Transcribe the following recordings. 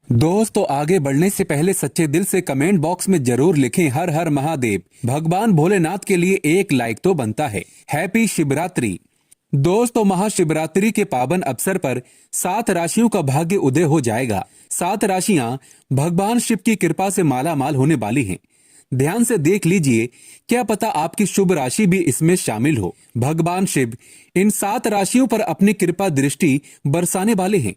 दोस्तों आगे बढ़ने से पहले सच्चे दिल से कमेंट बॉक्स में जरूर लिखें हर हर महादेव। भगवान भोलेनाथ के लिए एक लाइक तो बनता है। हैप्पी शिवरात्रि। दोस्तों महाशिवरात्रि के पावन अवसर पर 7 राशियों का भाग्य उदय हो जाएगा। 7 राशियां भगवान शिव की कृपा से माला माल होने वाली हैं। ध्यान से देख लीजिए, क्या पता आपकी शुभ राशि भी इसमें शामिल हो। भगवान शिव इन 7 राशियों पर अपनी कृपा दृष्टि बरसाने वाले हैं।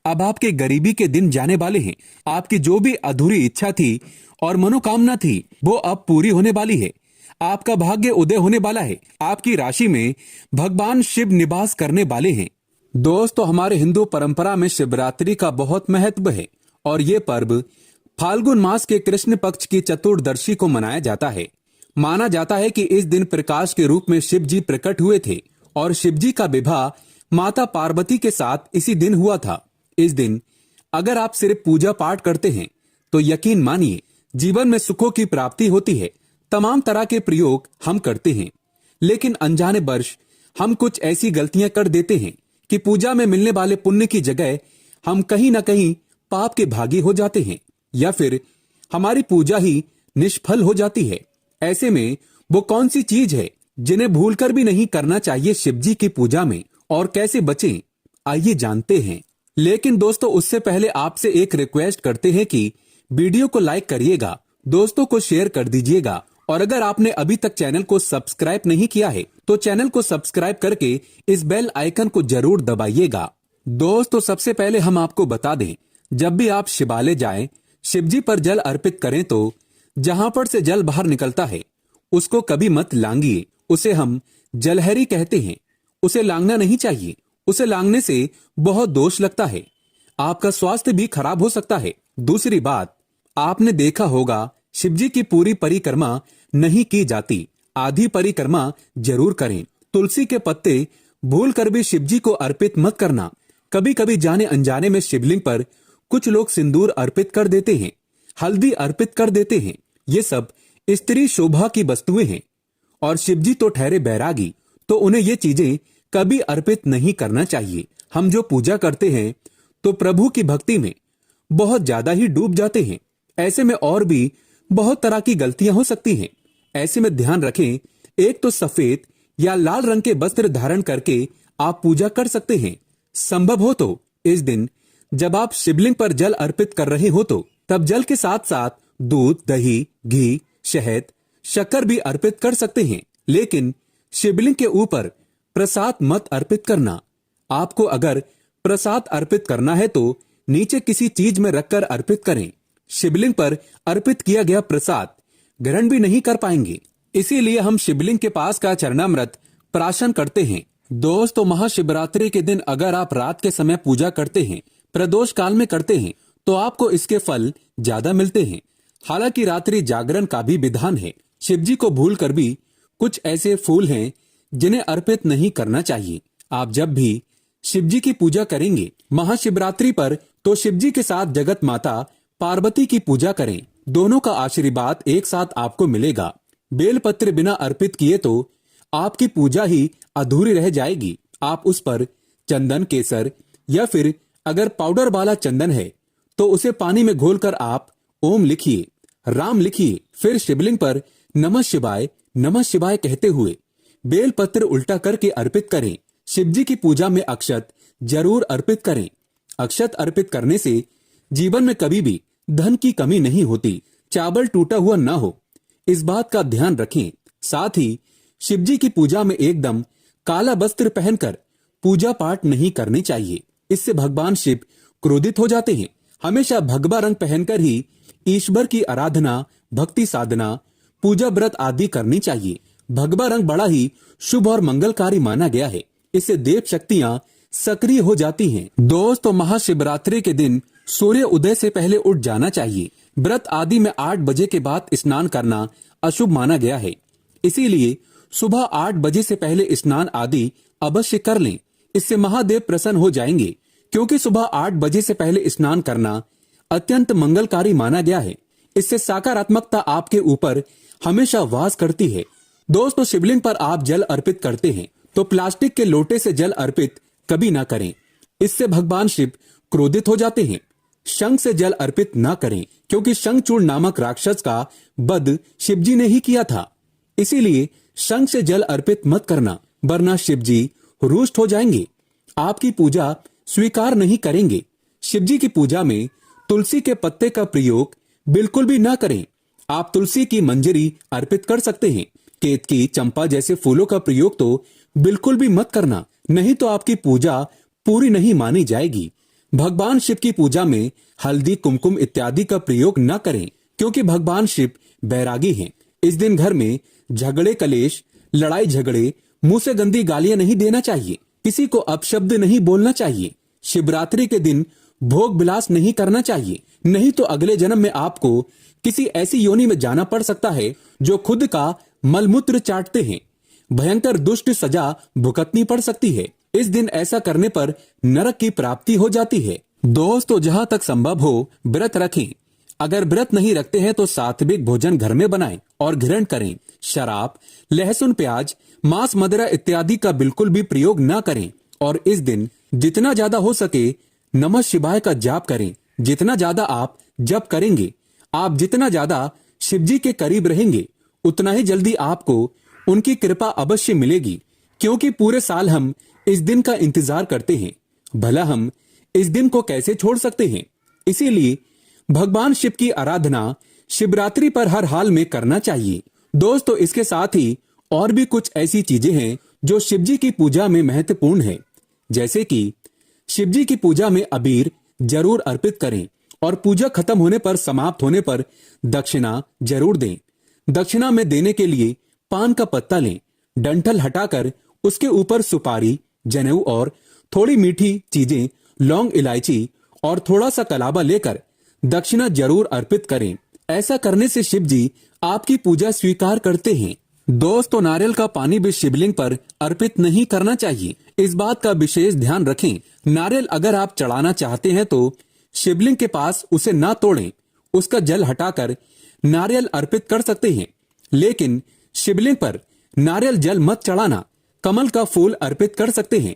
अब आपके गरीबी के दिन जाने वाले हैं। आपकी जो भी अधूरी इच्छा थी और मनोकामना थी वो अब पूरी होने वाली है। आपका भाग्य उदय होने वाला है। आपकी राशि में भगवान शिव निवास करने वाले हैं। दोस्तों हमारे हिंदू परंपरा में शिवरात्रि का बहुत महत्व है और ये पर्व फाल्गुन मास के कृष्ण पक्ष की चतुर्दशी को मनाया जाता है। माना जाता है कि इस दिन प्रकाश के रूप में शिव जी प्रकट हुए थे और शिव जी का विवाह माता पार्वती के साथ इसी दिन हुआ था। इस दिन अगर आप सिर्फ पूजा पाठ करते हैं तो यकीन मानिए जीवन में सुखों की प्राप्ति होती है। तमाम तरह के प्रयोग हम करते हैं, लेकिन अनजाने वर्ष हम कुछ ऐसी गलतियां कर देते हैं कि पूजा में मिलने वाले पुण्य की जगह हम कहीं न कहीं पाप के भागी हो जाते हैं या फिर हमारी पूजा ही निष्फल हो जाती है। ऐसे में वो कौन सी चीज है जिन्हें भूलकर भी नहीं करना चाहिए शिवजी की पूजा में, और कैसे बचें, आइए जानते हैं। लेकिन दोस्तों उससे पहले आपसे एक रिक्वेस्ट करते हैं कि वीडियो को लाइक करिएगा, दोस्तों को शेयर कर दीजिएगा, और अगर आपने अभी तक चैनल को सब्सक्राइब नहीं किया है तो चैनल को सब्सक्राइब करके इस बेल आइकन को जरूर दबाइएगा। दोस्तों सबसे पहले हम आपको बता दें, जब भी आप शिवालय जाएं, शिवजी पर जल अर्पित करें तो जहां पर से जल बाहर निकलता है उसको कभी मत लांगिए। उसे हम जलहरी कहते हैं। उसे लांगना नहीं चाहिए। उसे लांगने से बहुत दोष लगता है। आपका स्वास्थ्य भी खराब हो सकता है। दूसरी बात, आपने देखा होगा शिवजी की पूरी परिक्रमा नहीं की जाती, आधी परिक्रमा जरूर करें। तुलसी के पत्ते भूल कर भी शिवजी को अर्पित मत करना। कभी कभी जाने अनजाने में शिवलिंग पर कुछ लोग सिंदूर अर्पित कर देते हैं, हल्दी अर्पित कर देते हैं। ये सब स्त्री शोभा की वस्तुएं हैं और शिवजी तो ठहरे बैरागी, तो उन्हें ये चीजें कभी अर्पित नहीं करना चाहिए। हम जो पूजा करते हैं तो प्रभु की भक्ति में बहुत ज्यादा ही डूब जाते हैं। ऐसे में और भी बहुत तरह की गलतियां हो सकती हैं। ऐसे में ध्यान रखें, एक तो सफेद या लाल रंग के वस्त्र धारण करके आप पूजा कर सकते हैं। संभव हो तो इस दिन जब आप शिवलिंग पर जल अर्पित कर रहे हो तो तब जल के साथ साथ दूध, दही, घी, शहद, शक्कर भी अर्पित कर सकते हैं। लेकिन शिवलिंग के ऊपर प्रसाद मत अर्पित करना। आपको अगर प्रसाद अर्पित करना है तो नीचे किसी चीज में रखकर अर्पित करें। शिवलिंग पर अर्पित किया गया प्रसाद ग्रहण भी नहीं कर पाएंगे। इसीलिए हम शिवलिंग के पास का चरणामृत प्राशन करते हैं। दोस्तों महाशिवरात्रि के दिन अगर आप रात के समय पूजा करते हैं, प्रदोष काल में करते हैं, तो आपको इसके फल ज्यादा मिलते हैं। हालांकि रात्रि जागरण का भी विधान है। शिवजी को भूल कर भी कुछ ऐसे फूल हैं जिन्हें अर्पित नहीं करना चाहिए। आप जब भी शिवजी की पूजा करेंगे महाशिवरात्रि पर तो शिवजी के साथ जगत माता पार्वती की पूजा करें। दोनों का आशीर्वाद एक साथ आपको मिलेगा। बेलपत्र बिना अर्पित किए तो आपकी पूजा ही अधूरी रह जाएगी। आप उस पर चंदन, केसर या फिर अगर पाउडर वाला चंदन है तो उसे पानी में घोलकर आप ओम लिखिए, राम लिखिए, फिर शिवलिंग पर नमः शिवाय कहते हुए बेलपत्र उल्टा करके अर्पित करें। शिवजी की पूजा में अक्षत जरूर अर्पित करें। अक्षत अर्पित करने से जीवन में कभी भी धन की कमी नहीं होती, चावल टूटा हुआ ना हो, इस बात का ध्यान रखें। साथ ही शिवजी की पूजा में एकदम काला वस्त्र पहनकर पूजा पाठ नहीं करनी चाहिए। इससे भगवान शिव क्रोधित हो जाते हैं। हमेशा भगवा रंग पहनकर ही ईश्वर की आराधना, भक्ति साधना, पूजा व्रत आदि करनी चाहिए। भगवा रंग बड़ा ही शुभ और मंगलकारी माना गया है। इससे देव शक्तियां सक्रिय हो जाती हैं। दोस्तों महाशिवरात्रि के दिन सूर्य उदय से पहले उठ जाना चाहिए। व्रत आदि में 8 बजे के बाद स्नान करना अशुभ माना गया है। इसीलिए सुबह 8 बजे से पहले स्नान आदि अवश्य कर लें। इससे महादेव प्रसन्न हो जाएंगे, क्योंकि सुबह 8 बजे से पहले स्नान करना अत्यंत मंगलकारी माना गया है। इससे सकारात्मकता आपके ऊपर हमेशा वास करती है। दोस्तों शिवलिंग पर आप जल अर्पित करते हैं तो प्लास्टिक के लोटे से जल अर्पित कभी ना करें। इससे भगवान शिव क्रोधित हो जाते हैं। शंख से जल अर्पित न करें, क्योंकि शंखचूड़ नामक राक्षस का वध शिवजी ने ही किया था। इसीलिए शंख से जल अर्पित मत करना, वरना शिवजी रुष्ट हो जाएंगे, आपकी पूजा स्वीकार नहीं करेंगे। शिवजी की पूजा में तुलसी के पत्ते का प्रयोग बिल्कुल भी ना करें। आप तुलसी की मंजरी अर्पित कर सकते हैं। केतकी, चंपा जैसे फूलों का प्रयोग तो बिल्कुल भी मत करना, नहीं तो आपकी पूजा पूरी नहीं मानी जाएगी। भगवान शिव की पूजा में हल्दी, कुमकुम इत्यादि का प्रयोग न करें, क्योंकि भगवान शिव बैरागी हैं। इस दिन घर में झगड़े, कलेश, लड़ाई झगड़े, मुंह से गंदी गालियां नहीं देना चाहिए, किसी को अपशब्द नहीं बोलना चाहिए। शिवरात्रि के दिन भोग विलास नहीं करना चाहिए, नहीं तो अगले जन्म में आपको किसी ऐसी योनि में जाना पड़ सकता है जो खुद का मलमूत्र चाटते हैं। भयंकर दुष्ट सजा भुगतनी पड़ सकती है। इस दिन ऐसा करने पर नरक की प्राप्ति हो जाती है। दोस्तों, जहां तक संभव हो व्रत रखें। अगर व्रत नहीं रखते हैं तो सात्विक भोजन घर में बनाएं और ग्रहण करें। शराब, लहसुन, प्याज, मांस, मदिरा इत्यादि का बिल्कुल भी प्रयोग न करें। और इस दिन जितना ज्यादा हो सके नमः शिवाय का जाप करें। जितना ज्यादा आप जप करेंगे, आप जितना ज्यादा शिवजी के करीब रहेंगे, उतना ही जल्दी आपको उनकी कृपा अवश्य मिलेगी। क्योंकि पूरे साल हम इस दिन का इंतजार करते हैं, भला हम इस दिन को कैसे छोड़ सकते हैं। इसीलिए भगवान शिव की आराधना शिवरात्रि पर हर हाल में करना चाहिए। दोस्तों, इसके साथ ही और भी कुछ ऐसी चीजें हैं जो शिवजी की पूजा में महत्वपूर्ण है। जैसे कि शिवजी की पूजा में अबीर जरूर अर्पित करें और पूजा खत्म होने पर, समाप्त होने पर दक्षिणा जरूर दें। दक्षिणा में देने के लिए पान का पत्ता लें, डंठल हटाकर उसके ऊपर सुपारी, जनेऊ और थोड़ी मीठी चीजें, लौंग, इलायची और थोड़ा सा कलावा लेकर दक्षिणा जरूर अर्पित करें। ऐसा करने से शिव जी आपकी पूजा स्वीकार करते हैं। दोस्तों, नारियल का पानी भी शिवलिंग पर अर्पित नहीं करना चाहिए। इस बात का विशेष ध्यान रखें। नारियल अगर आप चढ़ाना चाहते हैं तो शिवलिंग के पास उसे ना तोड़ें, उसका जल हटाकर नारियल अर्पित कर सकते हैं, लेकिन शिवलिंग पर नारियल जल मत चढ़ाना। कमल का फूल अर्पित कर सकते हैं,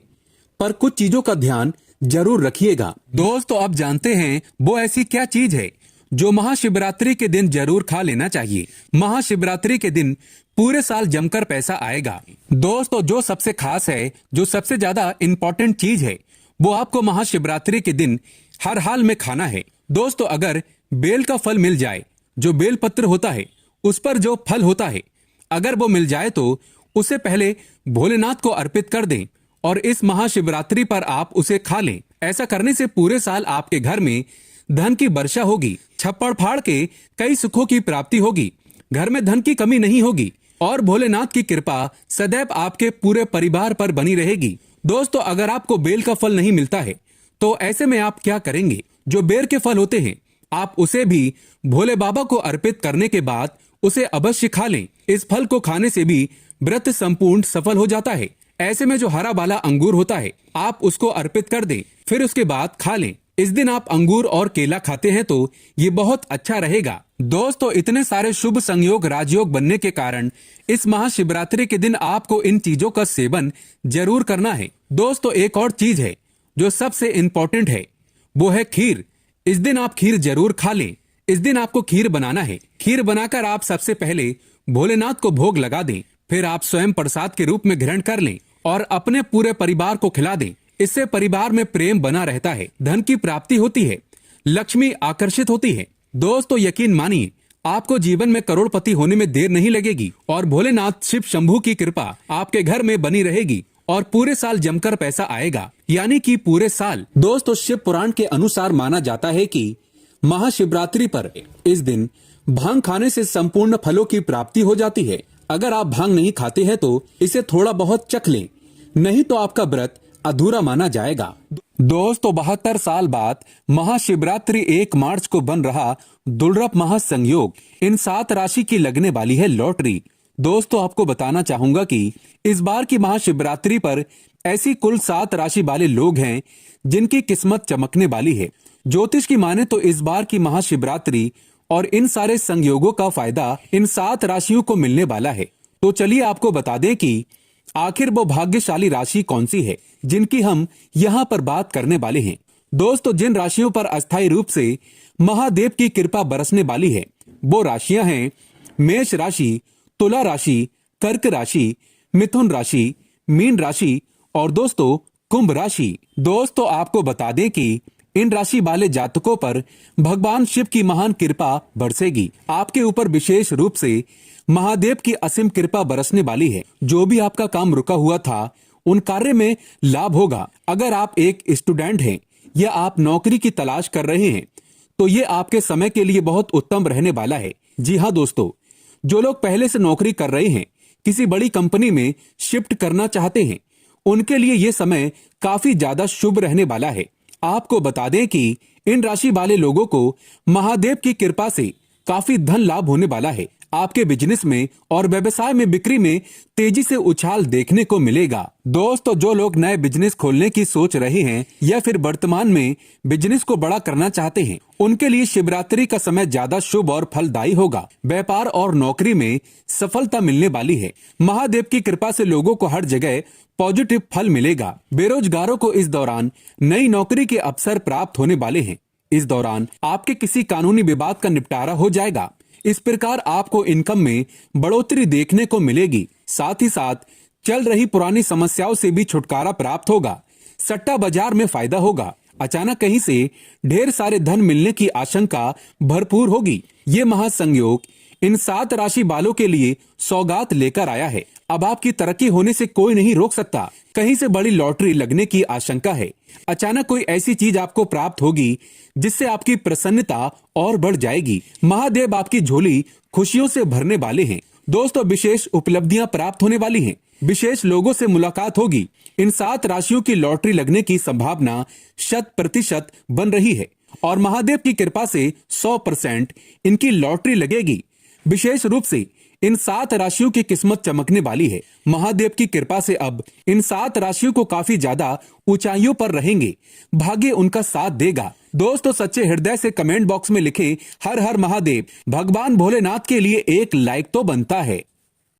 पर कुछ चीजों का ध्यान जरूर रखिएगा। दोस्तों, आप जानते हैं वो ऐसी क्या चीज है जो महाशिवरात्रि के दिन जरूर खा लेना चाहिए। महाशिवरात्रि के दिन पूरे साल जमकर पैसा आएगा। दोस्तों, जो सबसे खास है, जो सबसे ज्यादा इम्पोर्टेंट चीज है, वो आपको महाशिवरात्रि के दिन हर हाल में खाना है। दोस्तों, अगर बेल का फल मिल जाए, जो बेल पत्र होता है उस पर जो फल होता है, अगर वो मिल जाए तो उसे पहले भोलेनाथ को अर्पित कर दें और इस महाशिवरात्रि पर आप उसे खा लें। ऐसा करने से पूरे साल आपके घर में धन की वर्षा होगी, छप्पड़ फाड़ के कई सुखों की प्राप्ति होगी, घर में धन की कमी नहीं होगी और भोलेनाथ की कृपा सदैव आपके पूरे परिवार पर बनी रहेगी। दोस्तों, अगर आपको बेल का फल नहीं मिलता है तो ऐसे में आप क्या करेंगे? जो बेर के फल होते हैं, आप उसे भी भोले बाबा को अर्पित करने के बाद उसे अवश्य खा लें। इस फल को खाने से भी व्रत संपूर्ण सफल हो जाता है। ऐसे में जो हरा वाला अंगूर होता है, आप उसको अर्पित कर दें, फिर उसके बाद खा लें। इस दिन आप अंगूर और केला खाते हैं तो ये बहुत अच्छा रहेगा। दोस्तों, इतने सारे शुभ संयोग, राजयोग बनने के कारण इस महाशिवरात्रि के दिन आपको इन चीजों का सेवन जरूर करना है। दोस्तों, एक और चीज है जो सबसे इम्पोर्टेंट है, वो है खीर। इस दिन आप खीर जरूर खा लें। इस दिन आपको खीर बनाना है। खीर बनाकर आप सबसे पहले भोलेनाथ को भोग लगा दें, फिर आप स्वयं प्रसाद के रूप में ग्रहण कर लें और अपने पूरे परिवार को खिला दें। इससे परिवार में प्रेम बना रहता है, धन की प्राप्ति होती है, लक्ष्मी आकर्षित होती है। दोस्तों, यकीन मानिए, आपको जीवन में करोड़पति होने में देर नहीं लगेगी और भोलेनाथ शिव शंभू की कृपा आपके घर में बनी रहेगी और पूरे साल जमकर पैसा आएगा, यानी कि पूरे साल। दोस्तों, शिव पुराण के अनुसार माना जाता है कि महाशिवरात्रि पर इस दिन भांग खाने से संपूर्ण फलों की प्राप्ति हो जाती है। अगर आप भांग नहीं खाते हैं तो इसे थोड़ा बहुत चख लें, नहीं तो आपका व्रत अधूरा माना जाएगा। दोस्तों, 72 साल बाद महाशिवरात्रि 1 मार्च को बन रहा दुर्लभ महासंयोग, इन 7 राशि की लगने वाली है लॉटरी। दोस्तों, आपको बताना चाहूंगा कि इस बार की महाशिवरात्रि पर ऐसी कुल 7 राशि वाले लोग हैं जिनकी किस्मत चमकने वाली है। ज्योतिष की माने तो इस बार की महाशिवरात्रि और इन सारे संयोगों का फायदा इन 7 राशियों को मिलने वाला है। तो चलिए आपको बता दें कि आखिर वो भाग्यशाली राशि कौन सी है जिनकी हम यहाँ पर बात करने वाले हैं। दोस्तों, जिन राशियों पर अस्थायी रूप से महादेव की कृपा बरसने वाली है वो राशियां हैं मेष राशि, तुला राशि, कर्क राशि, मिथुन राशि, मीन राशि और दोस्तों कुंभ राशि। दोस्तों, आपको बता दें कि इन राशि वाले जातकों पर भगवान शिव की महान कृपा बरसेगी। आपके ऊपर विशेष रूप से महादेव की असीम कृपा बरसने वाली है। जो भी आपका काम रुका हुआ था उन कार्य में लाभ होगा। अगर आप एक स्टूडेंट हैं या आप नौकरी की तलाश कर रहे हैं तो ये आपके समय के लिए बहुत उत्तम रहने वाला है। जी हाँ दोस्तों, जो लोग पहले से नौकरी कर रहे हैं, किसी बड़ी कंपनी में शिफ्ट करना चाहते हैं, उनके लिए ये समय काफी ज्यादा शुभ रहने वाला है। आपको बता दें कि इन राशि वाले लोगों को महादेव की कृपा से काफी धन लाभ होने वाला है। आपके बिजनेस में और व्यवसाय में बिक्री में तेजी से उछाल देखने को मिलेगा। दोस्तों, जो लोग नए बिजनेस खोलने की सोच रहे हैं या फिर वर्तमान में बिजनेस को बड़ा करना चाहते हैं, उनके लिए शिवरात्रि का समय ज्यादा शुभ और फलदायी होगा। व्यापार और नौकरी में सफलता मिलने वाली है। महादेव की कृपा से लोगों को हर जगह पॉजिटिव फल मिलेगा। बेरोजगारों को इस दौरान नई नौकरी के अवसर प्राप्त होने वाले हैं। इस दौरान आपके किसी कानूनी विवाद का निपटारा हो जाएगा। इस प्रकार आपको इनकम में बढ़ोतरी देखने को मिलेगी। साथ ही साथ चल रही पुरानी समस्याओं से भी छुटकारा प्राप्त होगा। सट्टा बाजार में फायदा होगा। अचानक कहीं से ढेर सारे धन मिलने की आशंका भरपूर होगी। ये महासंयोग इन 7 राशि वालों के लिए सौगात लेकर आया है। अब आपकी तरक्की होने से कोई नहीं रोक सकता। कहीं से बड़ी लॉटरी लगने की आशंका है। अचानक कोई ऐसी चीज आपको प्राप्त होगी जिससे आपकी प्रसन्नता और बढ़ जाएगी। महादेव आपकी झोली खुशियों से भरने वाले हैं। दोस्तों, विशेष उपलब्धियां प्राप्त होने वाली हैं। विशेष लोगों से मुलाकात होगी। इन 7 राशियों की लॉटरी लगने की संभावना 100% बन रही है और महादेव की कृपा से 100% इनकी लॉटरी लगेगी। विशेष रूप से इन 7 राशियों की किस्मत चमकने वाली है। महादेव की कृपा से अब इन 7 राशियों को काफी ज्यादा ऊंचाइयों पर रहेंगे। भाग्य उनका साथ देगा। दोस्तों, सच्चे हृदय से कमेंट बॉक्स में लिखें हर हर महादेव। भगवान भोलेनाथ के लिए एक लाइक तो बनता है।